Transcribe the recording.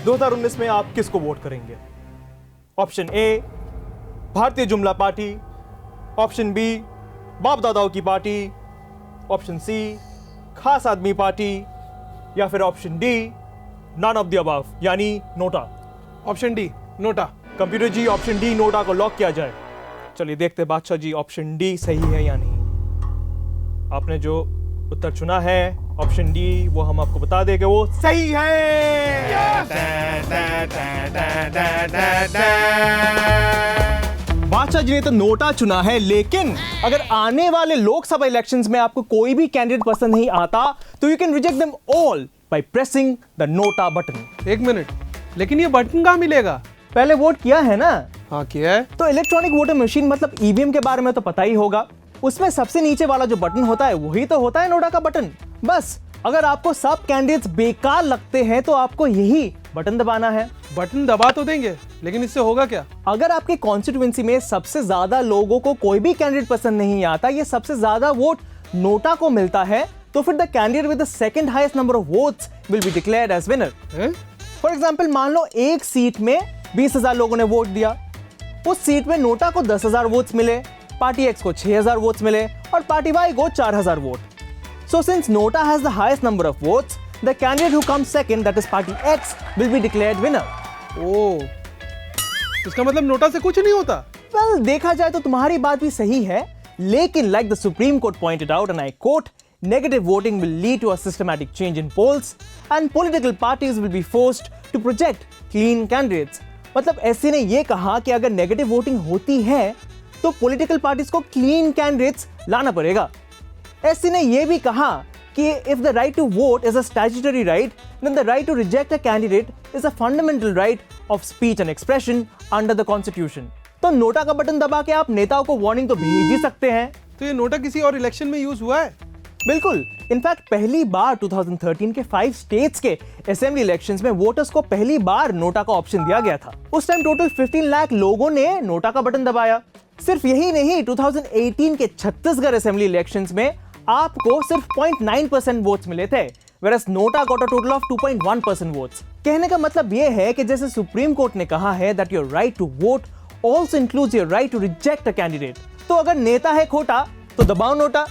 2019 में आप किसको वोट करेंगे? ऑप्शन ए भारतीय जुमला पार्टी, ऑप्शन बी बाप दादाओं की पार्टी, ऑप्शन सी खास आदमी पार्टी, या फिर option D none of the above यानी NOTA. Option D NOTA. Computer ji option D NOTA को लॉक किया जाए। चलिए देखते हैं बादशाह जी ऑप्शन डी सही है या नहीं। आपने जो उत्तर चुना है ऑप्शन डी, वो हम आपको बता दें कि वो सही है। बादशाह जी ने तो नोटा चुना है, लेकिन अगर आने वाले लोकसभा इलेक्शंस में आपको कोई भी कैंडिडेट पसंद नहीं आता तो you can reject them all by pressing the NOTA button. एक मिनट, लेकिन ये बटन कहाँ मिलेगा? पहले वोट किया है ना? हाँ किया है। तो इलेक्ट्रॉनिक वोटिंग मशीन मतलब ईवीएम के बारे में तो पता ही होगा। उसमें सबसे नीचे वाला जो बटन होता है वही तो होता है नोटा का बटन। बस अगर आपको सब कैंडिडेट्स बेकार लगते हैं तो आपको यही बटन दबाना है। बटन दबा तो देंगे, लेकिन इससे होगा क्या? अगर आपके कॉन्स्टिट्यूएंसी में सबसे ज्यादा लोगों को कोई भी कैंडिडेट पसंद नहीं आता, ये सबसे ज्यादा वोट नोटा को मिलता है, तो फिर the candidate with the second highest number of votes will be declared as winner. For example मान लो एक सीट में 20,000 लोगों ने वोट दिया, उस सीट में नोटा को 10,000 वोट्स मिले, पार्टी एक्स को 6,000 वोट्स मिले और पार्टी वाई को 4,000 vote. So since Nota has the highest number of votes, the candidate who comes second, that is party X, will be declared winner. ओह, इसका मतलब NOTA से कुछ नहीं होता? Well, देखा जाए तो तुम्हारी बात भी सही है, लेकिन like the Supreme Court pointed out, and I quote, negative voting will lead to a systematic change in polls, and political parties will be forced to project clean candidates. मतलब एससी ने ये कहा कि अगर नेगेटिव वोटिंग होती है, तो political parties को क्लीन कैंडिडेट्स लाना पड़ेगा। एससी ने यह भी कहा कि if the right to vote is a statutory right, then the right to reject a candidate is a fundamental right of speech and expression under the constitution. तो NOTA का button दबा के आप नेताओं को वार्निंग तो भेज ही सकते हैं। तो ये नोटा किसी और इलेक्शन में यूज हुआ है? बिल्कुल। इनफैक्ट पहली बार 2013 के 5 स्टेट्स के असेंबली इलेक्शंस में वोटर्स को पहली बार नोटा का ऑप्शन दिया गया था। उस टाइम टोटल 15 लाख लोगों ने नोटा का बटन दबाया। सिर्फ यही नहीं, 2018 के छत्तीसगढ़ असेंबली इलेक्शंस में आपको सिर्फ 0.9% वोट्स मिले थे, whereas NOTA got a total of 2.1% votes. कहने का मतलब यह है कि जैसे सुप्रीम कोर्ट ने कहा है that your right to vote also includes your right to reject a candidate। तो अगर नेता है खोटा तो दबाओ नोटा।